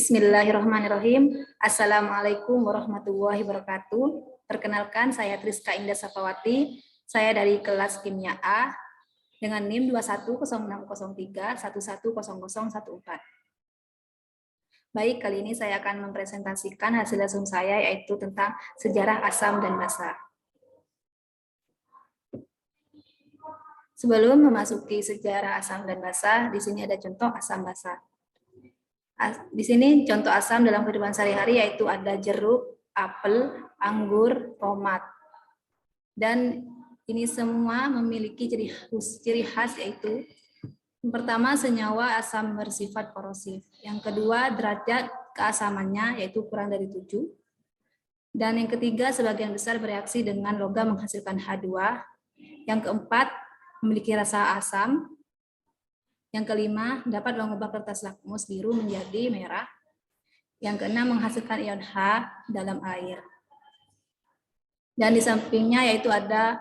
Bismillahirrahmanirrahim. Assalamualaikum warahmatullahi wabarakatuh. Perkenalkan, saya Triska Indah Safawati. Saya dari kelas Kimia A dengan NIM 210603110014. Baik, kali ini saya akan mempresentasikan hasil lesson saya, yaitu tentang sejarah asam dan basa. Sebelum memasuki sejarah asam dan basa, di sini ada contoh asam basa. Di sini contoh asam dalam kehidupan sehari-hari yaitu ada jeruk, apel, anggur, tomat. Dan ini semua memiliki ciri khas yaitu yang pertama, senyawa asam bersifat korosif. Yang kedua, derajat keasamannya yaitu kurang dari 7. Dan yang ketiga, sebagian besar bereaksi dengan logam menghasilkan H2. Yang keempat, memiliki rasa asam. Yang kelima, dapat mengubah kertas lakmus biru menjadi merah. Yang keenam, menghasilkan ion H dalam air. Dan di sampingnya yaitu ada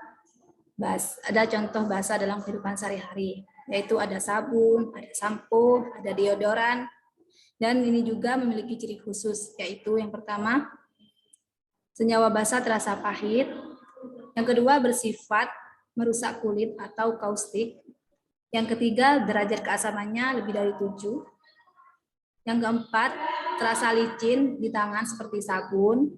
contoh basa dalam kehidupan sehari-hari, yaitu ada sabun, ada sampo, ada deodoran, dan ini juga memiliki ciri khusus, yaitu yang pertama, senyawa basa terasa pahit. Yang kedua, bersifat merusak kulit atau kaustik. Yang ketiga, derajat keasamannya lebih dari 7. Yang keempat, terasa licin di tangan seperti sabun.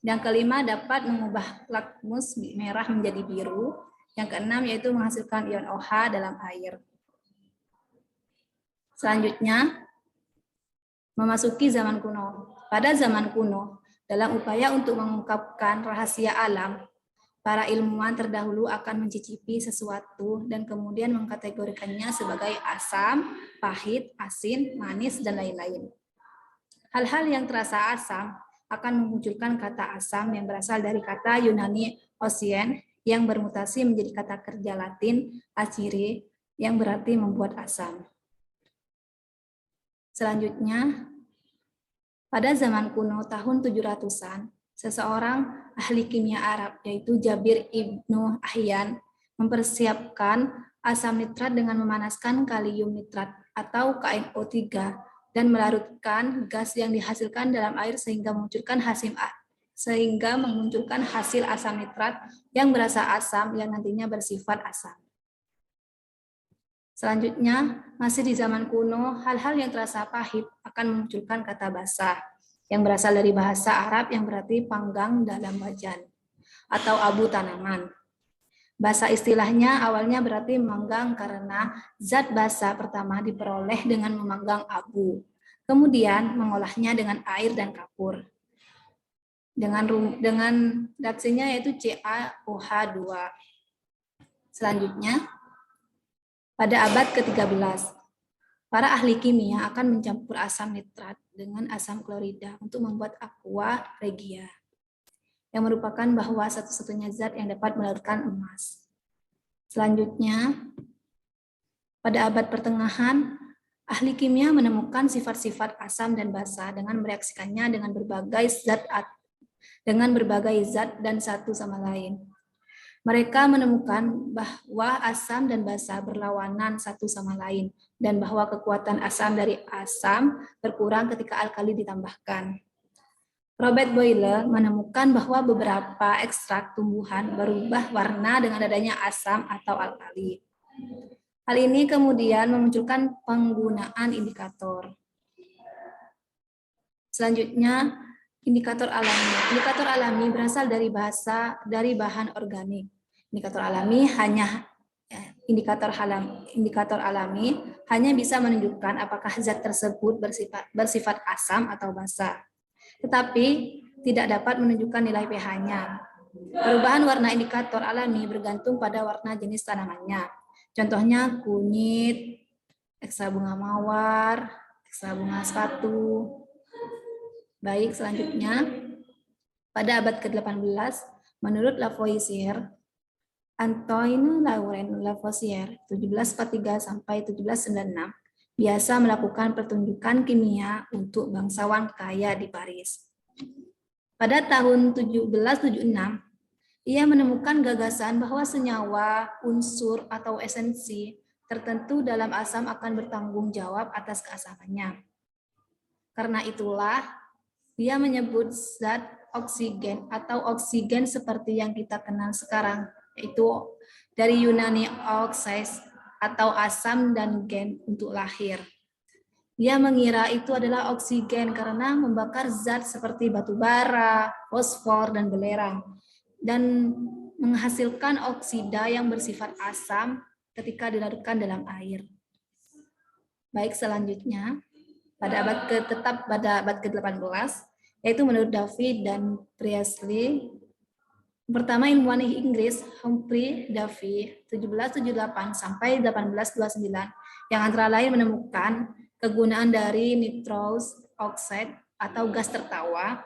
Yang kelima, dapat mengubah lakmus merah menjadi biru. Yang keenam, yaitu menghasilkan ion OH dalam air. Selanjutnya, memasuki zaman kuno. Pada zaman kuno, dalam upaya untuk mengungkapkan rahasia alam, para ilmuwan terdahulu akan mencicipi sesuatu dan kemudian mengkategorikannya sebagai asam, pahit, asin, manis, dan lain-lain. Hal-hal yang terasa asam akan memunculkan kata asam yang berasal dari kata Yunani osien yang bermutasi menjadi kata kerja Latin acire yang berarti membuat asam. Selanjutnya, pada zaman kuno tahun 700-an, seseorang ahli kimia Arab, yaitu Jabir Ibnu Ahyan, mempersiapkan asam nitrat dengan memanaskan kalium nitrat atau KNO3 dan melarutkan gas yang dihasilkan dalam air sehingga memunculkan hasil asam nitrat yang berasa asam yang nantinya bersifat asam. Selanjutnya, masih di zaman kuno, hal-hal yang terasa pahit akan memunculkan kata basa yang berasal dari bahasa Arab yang berarti panggang dalam wajan atau abu tanaman. Basa istilahnya awalnya berarti memanggang karena zat basa pertama diperoleh dengan memanggang abu, kemudian mengolahnya dengan air dan kapur. Dengan reaksinya yaitu CaOH2. Selanjutnya, pada abad ke-13, para ahli kimia akan mencampur asam nitrat dengan asam klorida untuk membuat aqua regia, yang merupakan bahwa satu-satunya zat yang dapat melarutkan emas. Selanjutnya, pada abad pertengahan, ahli kimia menemukan sifat-sifat asam dan basa dengan mereaksikannya dengan berbagai zat dan satu sama lain. Mereka menemukan bahwa asam dan basa berlawanan satu sama lain dan bahwa kekuatan asam dari asam berkurang ketika alkali ditambahkan. Robert Boyle menemukan bahwa beberapa ekstrak tumbuhan berubah warna dengan adanya asam atau alkali. Hal ini kemudian memunculkan penggunaan indikator. Selanjutnya, indikator alami. Indikator alami berasal dari bahan organik. Indikator alami hanya bisa menunjukkan apakah zat tersebut bersifat asam atau basa, tetapi tidak dapat menunjukkan nilai pH-nya. Perubahan warna indikator alami bergantung pada warna jenis tanamannya. Contohnya kunyit, ekstra bunga mawar, ekstra bunga sepatu. Baik, selanjutnya pada abad ke-18, menurut Lavoisier, Antoine Laurent Lavoisier 1743 sampai 1796 biasa melakukan pertunjukan kimia untuk bangsawan kaya di Paris. Pada tahun 1776, ia menemukan gagasan bahwa senyawa, unsur atau esensi tertentu dalam asam akan bertanggung jawab atas keasamannya. Karena itulah dia menyebut zat oksigen atau oksigen seperti yang kita kenal sekarang, yaitu dari Yunani oxys atau asam dan gen untuk lahir. Dia mengira itu adalah oksigen karena membakar zat seperti batu bara, fosfor, dan belerang, dan menghasilkan oksida yang bersifat asam ketika dilarutkan dalam air. Baik, selanjutnya pada abad ke-18, yaitu menurut Davy dan Priestley. Pertama, ilmuwan Inggris Humphrey Davy 1778 sampai 1829 yang antara lain menemukan kegunaan dari nitrous oxide atau gas tertawa.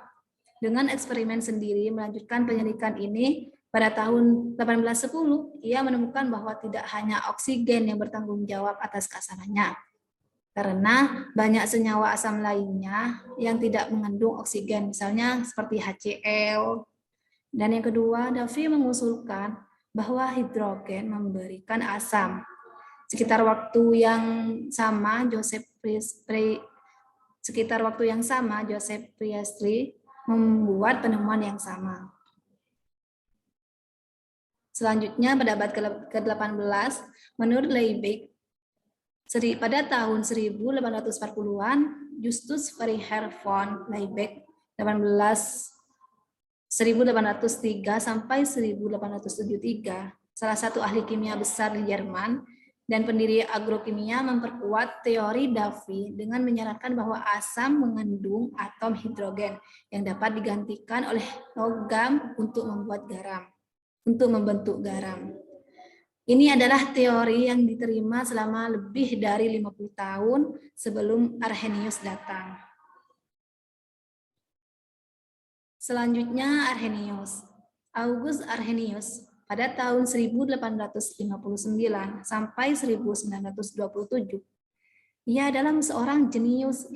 Dengan eksperimen sendiri melanjutkan penyelidikan ini, pada tahun 1810 ia menemukan bahwa tidak hanya oksigen yang bertanggung jawab atas keasamannya, karena banyak senyawa asam lainnya yang tidak mengandung oksigen, misalnya seperti HCl. Dan yang kedua, Davy mengusulkan bahwa hidrogen memberikan asam. Sekitar waktu yang sama, Joseph Priestley membuat penemuan yang sama. Selanjutnya, pada abad ke-18, menurut Liebig, pada tahun 1840-an, Justus Freiherr von Liebig 1803 sampai 1873, salah satu ahli kimia besar di Jerman dan pendiri agrokimia, memperkuat teori Davy dengan menyarankan bahwa asam mengandung atom hidrogen yang dapat digantikan oleh logam untuk membentuk garam. Ini adalah teori yang diterima selama lebih dari 50 tahun sebelum Arrhenius datang. Selanjutnya Arrhenius. August Arrhenius pada tahun 1859 sampai 1927. Ia adalah seorang jenius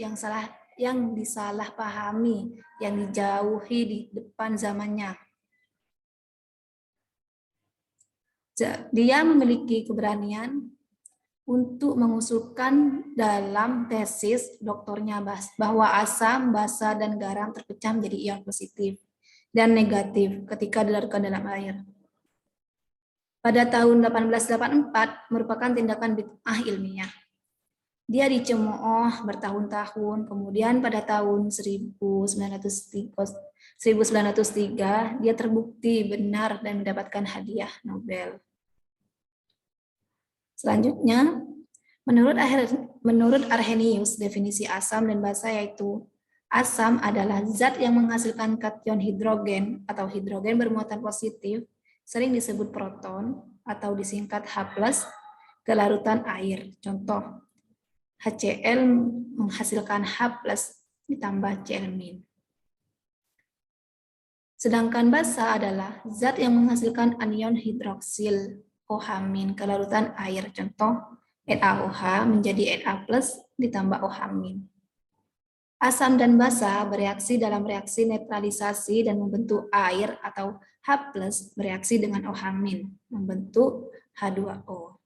yang disalahpahami, yang dijauhi di depan zamannya. Dia memiliki keberanian untuk mengusulkan dalam tesis doktornya bahwa asam, basa, dan garam terpecah menjadi ion positif dan negatif ketika dilarutkan dalam air. Pada tahun 1884 merupakan tindakan bid'ah ilmiah. Dia dicemooh bertahun-tahun, kemudian pada tahun 1903 dia terbukti benar dan mendapatkan hadiah Nobel. Selanjutnya, menurut Arrhenius, definisi asam dan basa yaitu asam adalah zat yang menghasilkan kation hidrogen atau hidrogen bermuatan positif, sering disebut proton atau disingkat H+, ke larutan air. Contoh, HCl menghasilkan H+ ditambah Cl-. Sedangkan basa adalah zat yang menghasilkan anion hidroksil OH- ke larutan air. Contoh, NaOH menjadi Na+ ditambah OH-. Asam dan basa bereaksi dalam reaksi netralisasi dan membentuk air atau H+ bereaksi dengan OH- membentuk H2O.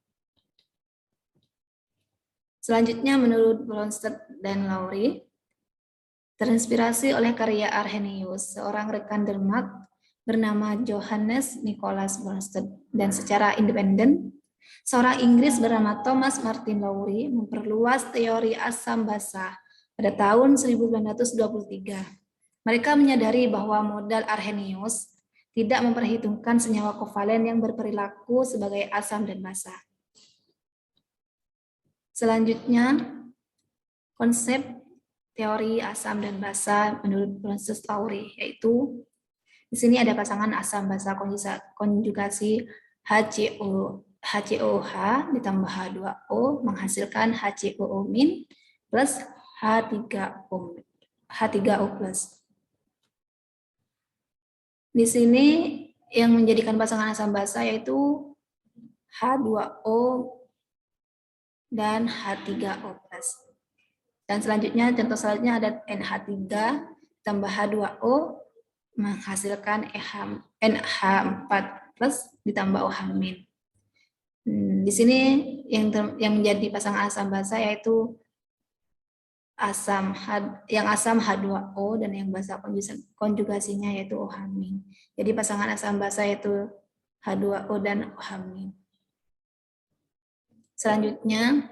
Selanjutnya, menurut Bronsted dan Lowry, terinspirasi oleh karya Arrhenius, seorang rekan Denmark bernama Johannes Nicholas Bronsted, dan secara independen, seorang Inggris bernama Thomas Martin Lowry memperluas teori asam basa pada tahun 1923. Mereka menyadari bahwa modal Arrhenius tidak memperhitungkan senyawa kovalen yang berperilaku sebagai asam dan basa. Selanjutnya, konsep teori asam dan basa menurut Bronsted Lowry, yaitu di sini ada pasangan asam basa konjugasi HCOH ditambah H2O menghasilkan HCOO- plus H3O+. Di sini yang menjadikan pasangan asam basa yaitu H2O dan H3O+. Dan selanjutnya, contoh selanjutnya ada NH3 tambah H2O menghasilkan NH4+ ditambah OH-. Di sini yang menjadi pasangan asam basa yaitu asam H2O dan yang basa konjugasinya yaitu OH-. Jadi pasangan asam basa yaitu H2O dan OH-. Selanjutnya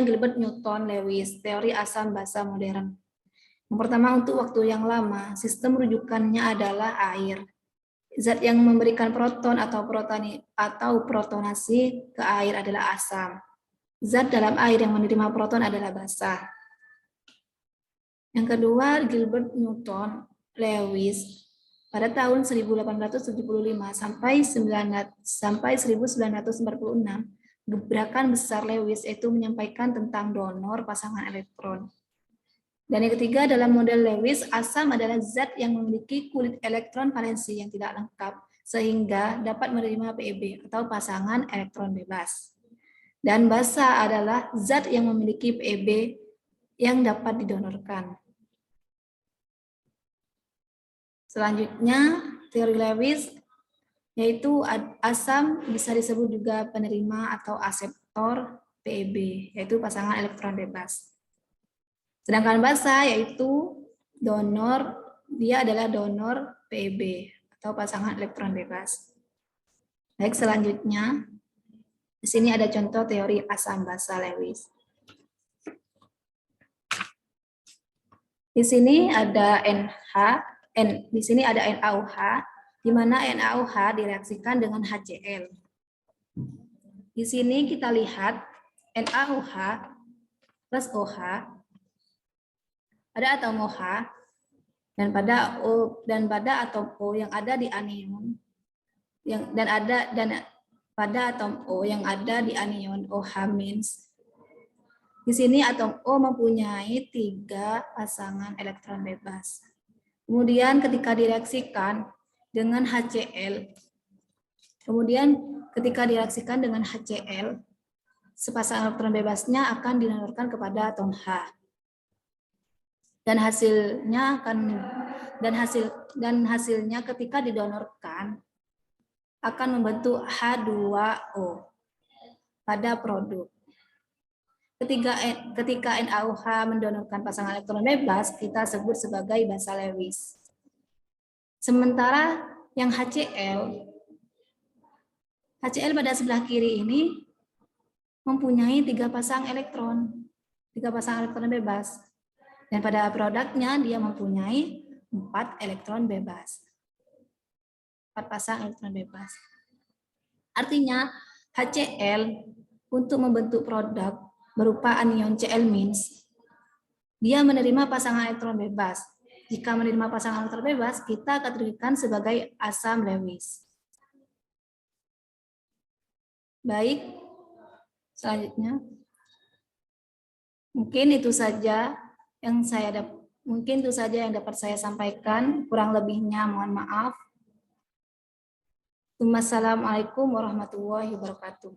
Gilbert Newton Lewis, teori asam basa modern. Yang pertama, untuk waktu yang lama, sistem rujukannya adalah air. Zat yang memberikan proton atau protonasi ke air adalah asam. Zat dalam air yang menerima proton adalah basa. Yang kedua, Gilbert Newton Lewis pada tahun 1875 sampai 1946, gebrakan besar Lewis itu menyampaikan tentang donor pasangan elektron. Dan yang ketiga, dalam model Lewis, asam adalah zat yang memiliki kulit elektron valensi yang tidak lengkap, sehingga dapat menerima PeB atau pasangan elektron bebas. Dan basa adalah zat yang memiliki PeB yang dapat didonorkan. Selanjutnya, teori Lewis, yaitu asam bisa disebut juga penerima atau aseptor PeB, yaitu pasangan elektron bebas. Sedangkan basa yaitu donor, dia adalah donor PeB atau pasangan elektron bebas. Baik, selanjutnya di sini ada contoh teori asam basa Lewis. Di sini ada di sini ada NaOH, di mana NaOH direaksikan dengan HCl. Di sini kita lihat NaOH plus OH, ada atom OH dan pada atom O yang ada di anion pada atom O yang ada di anion OH-. Di sini atom O mempunyai 3 pasangan elektron bebas. Kemudian ketika direaksikan dengan HCl, sepasang elektron bebasnya akan didonorkan kepada atom H. Dan hasilnya ketika didonorkan akan membentuk H2O pada produk. Ketika NaOH mendonorkan pasangan elektron bebas, kita sebut sebagai basa Lewis. Sementara yang HCl pada sebelah kiri ini mempunyai 3 pasang elektron bebas. Dan pada produknya dia mempunyai 4 elektron bebas. 4 pasang elektron bebas. Artinya HCl untuk membentuk produk berupa anion Cl-, dia menerima pasangan elektron bebas. Jika menerima pasangan elektron bebas, kita kategorikan sebagai asam Lewis. Baik, selanjutnya. Mungkin itu saja yang dapat saya sampaikan. Kurang lebihnya mohon maaf. Wassalamualaikum warahmatullahi wabarakatuh.